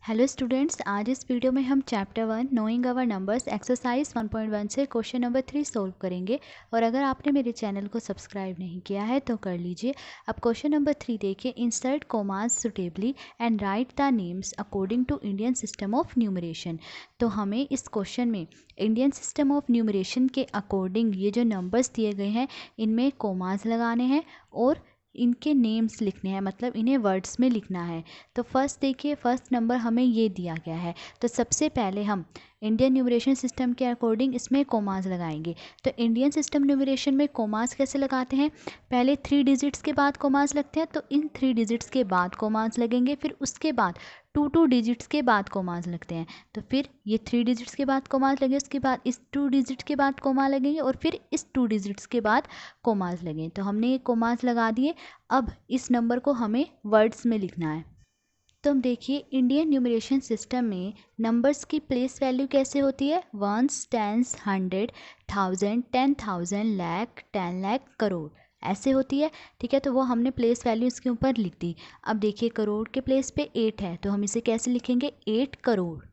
Hello students, आज इस video में हम चैप्टर 1 नोइंग अवर नंबर्स एक्सरसाइज 1.1 से क्वेश्चन नंबर 3 सोल्व करेंगे। और अगर आपने मेरे चैनल को सब्सक्राइब नहीं किया है तो कर लीजिए। अब क्वेश्चन नंबर 3 देखिए, insert commas suitably and write the names according to Indian system of numeration. तो हमें इस क्वेश्चन में इंडियन सिस्टम ऑफ न्यूमरेशन के अकॉर्डिंग ये जो नंबर्स दिए गए हैं इनमें कोमास लगाने हैं और इनके नेम्स लिखने हैं, मतलब इन्हें वर्ड्स में लिखना है। तो फर्स्ट देखिए, फर्स्ट नंबर हमें ये दिया गया है। तो सबसे पहले हम इंडियन न्यूमरेशन सिस्टम के अकॉर्डिंग इसमें कोमास लगाएंगे। तो इंडियन सिस्टम न्यूमरेशन में कोमास कैसे लगाते हैं, पहले 3 डिजिट्स के बाद कोमास लगते हैं, तो इन 3 डिजिट्स के बाद कोमास लगेंगे, फिर उसके बाद 2 डिजिट्स के बाद कोमास लगते हैं। तो फिर ये 3 डिजिट्स के बाद कोमास लगे, उसके बाद इस 2 डिजिट के बाद कोमा लगेंगे और फिर इस 2 डिजिट्स के बाद कोमास लगेंगे। तो हमने ये कोमास लगा दिए। अब इस नंबर को हमें वर्ड्स में लिखना है। तो हम देखिए, इंडियन न्यूमरेशन सिस्टम में नंबर्स की प्लेस वैल्यू कैसे होती है, वंस, टेंस, 100, 1000, 10,000, लाख, 10 लाख, करोड़, ऐसे होती है। ठीक है, तो वो हमने प्लेस वैल्यू इसके ऊपर लिख दी। अब देखिए, करोड़ के प्लेस पे 8 है तो हम इसे कैसे लिखेंगे, 8 करोड़।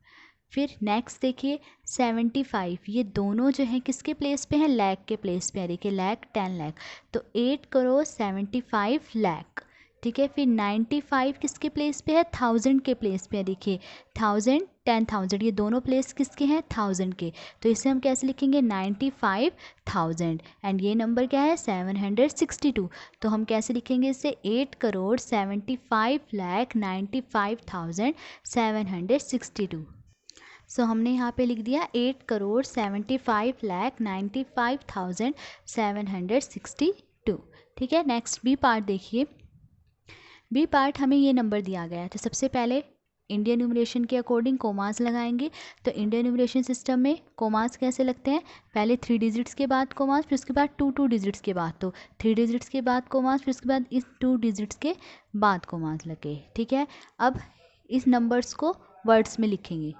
फिर नेक्स्ट देखिए 75, ये दोनों जो हैं किसके प्लेस पे हैं, लाख के प्लेस पे है। देखिए लाख, 10 लाख, तो 8 करोड़ 75 लाख। ठीक है, फिर 95 किसके प्लेस पे है, 1000 के प्लेस पे है। देखिए 1000, 10,000, ये दोनों प्लेस किसके हैं, 1000 के। तो इसे हम कैसे लिखेंगे, 95,000। एंड ये नंबर क्या है, 762। तो हम कैसे लिखेंगे इसे, 8 करोड़ 75 लाख 95,762। सो हमने यहाँ पे लिख दिया 8 करोड़ 75 लाख 95,762। ठीक है, नेक्स्ट बी पार्ट देखिए। बी पार्ट हमें ये नंबर दिया गया है। तो सबसे पहले इंडियन न्यूमरेशन के अकॉर्डिंग कोमास लगाएंगे। तो इंडियन न्यूमरेशन सिस्टम में कोमास कैसे लगते हैं, पहले 3 डिजिट्स के बाद कोमास, फिर उसके बाद 2 डिजिट्स के बाद, तो 3 डिजिट्स के बाद कोमास, फिर उसके बाद इस 2 डिजिट्स के बाद कोमास लगे। ठीक है, अब इस नंबर्स को वर्ड्स में लिखेंगे।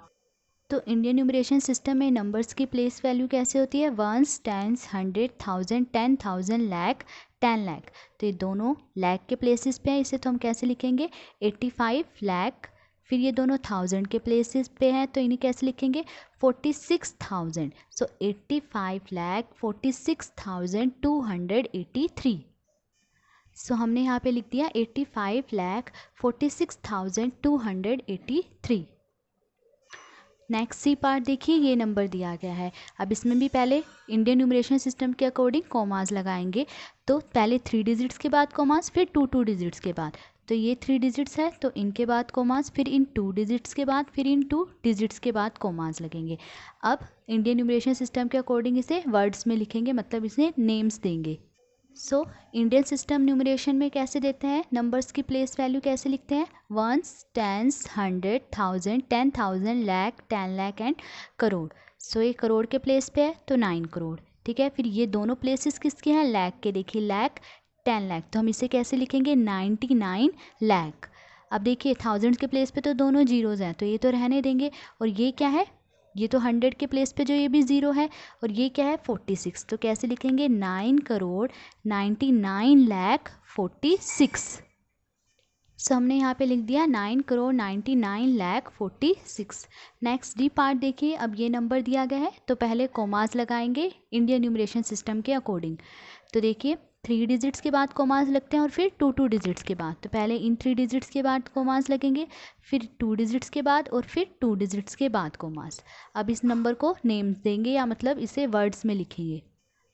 तो इंडियन न्यूमरेशन सिस्टम में नंबर्स की प्लेस वैल्यू कैसे होती है, वंस, टेंस, 100, 1000, 10,000, लाख, 10 लाख। तो ये दोनों लाख के प्लेसेस पे हैं, इसे तो हम कैसे लिखेंगे, 85 लाख। फिर ये दोनों 1000 के प्लेसेस पे हैं, तो इन्हें कैसे लिखेंगे, 46,000। सो 85 लाख 46,283। सो हमने यहाँ पे लिख दिया 85 लाख 46,283। नेक्स्ट सी पार्ट देखिए, ये नंबर दिया गया है। अब इसमें भी पहले इंडियन न्यूमरेशन सिस्टम के अकॉर्डिंग कोमास लगाएंगे। तो पहले 3 डिजिट्स के बाद कोमास, फिर 2 डिजिट्स के बाद। तो ये 3 डिजिट्स है तो इनके बाद कोमास, फिर इन 2 डिजिट्स के बाद, फिर इन 2 डिजिट्स के बाद कोमास लगेंगे। अब इंडियन न्यूमरेशन सिस्टम के अकॉर्डिंग इसे वर्ड्स में लिखेंगे, मतलब इसे नेम्स देंगे। सो इंडियन सिस्टम न्यूमरेशन में कैसे देते हैं, नंबर्स की प्लेस वैल्यू कैसे लिखते हैं, ones, tens, 100, 1000, 10,000, lakh, 10 lakh and crore. So ये करोड़ के प्लेस पे है तो 9 करोड़। ठीक है, फिर ये दोनों प्लेसेस किसके हैं, लाख के। देखिए लाख, 10 लाख, तो हम इसे कैसे लिखेंगे, 99 लाख। अब देखिए 1000 के प्लेस पे तो दोनों जीरोज़ हैं तो ये तो रहने देंगे। और ये क्या है, ये तो 100 के प्लेस पे जो ये भी ज़ीरो है, और ये क्या है 46। तो कैसे लिखेंगे, 9 करोड़ 99 लाख 46। सो हमने यहाँ पे लिख दिया 9 crore 99 lakh 46। Next D part देखिए, अब ये नंबर दिया गया है तो पहले कोमास लगाएंगे इंडियन न्यूमरेशन सिस्टम के अकॉर्डिंग। तो देखिए 3 डिजिट्स के बाद कोमास लगते हैं और फिर 2 डिजिट्स के बाद। तो पहले इन 3 डिजिट्स के बाद कोमास लगेंगे, फिर 2 डिजिट्स के बाद और फिर 2 डिजिट्स के बाद कोमास। अब इस नंबर को नेम्स देंगे, या मतलब इसे वर्ड्स में लिखेंगे।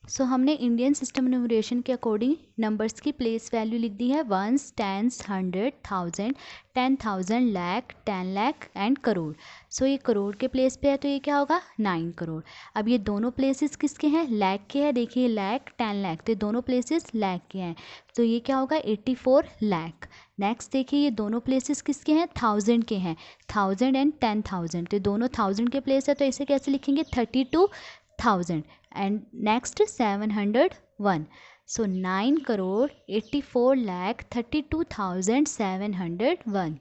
सो हमने इंडियन सिस्टम न्यूमरेशन के अकॉर्डिंग नंबर्स की प्लेस वैल्यू लिख दी है, ones, tens, 100, 1000, 10,000, lakh, 10 lakh and crore. So ये करोड़ के प्लेस पे है तो ये क्या होगा, 9 करोड़। अब ये दोनों प्लेसेस किसके हैं, लाख के हैं। देखिए लाख, 10 लाख, तो ये दोनों प्लेसेस लाख के हैं, तो ये क्या होगा, 84 लाख। नेक्स्ट देखिए, ये दोनों प्लेसेस किसके हैं, 1000 के हैं, 1000 एंड 10,000, तो दोनों 1000 के प्लेस है तो इसे कैसे लिखेंगे, 32,000। And next 701। सो 9 करोड़ 84 लाख 32,701।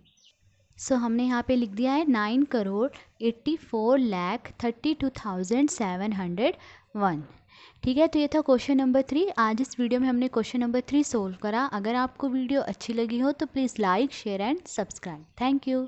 सो हमने यहाँ पे लिख दिया है 9 करोड़ 84 लाख 32,701। ठीक है, तो ये था क्वेश्चन नंबर 3। आज इस वीडियो में हमने क्वेश्चन नंबर 3 सोल्व करा। अगर आपको वीडियो अच्छी लगी हो तो please like, share and subscribe. Thank you.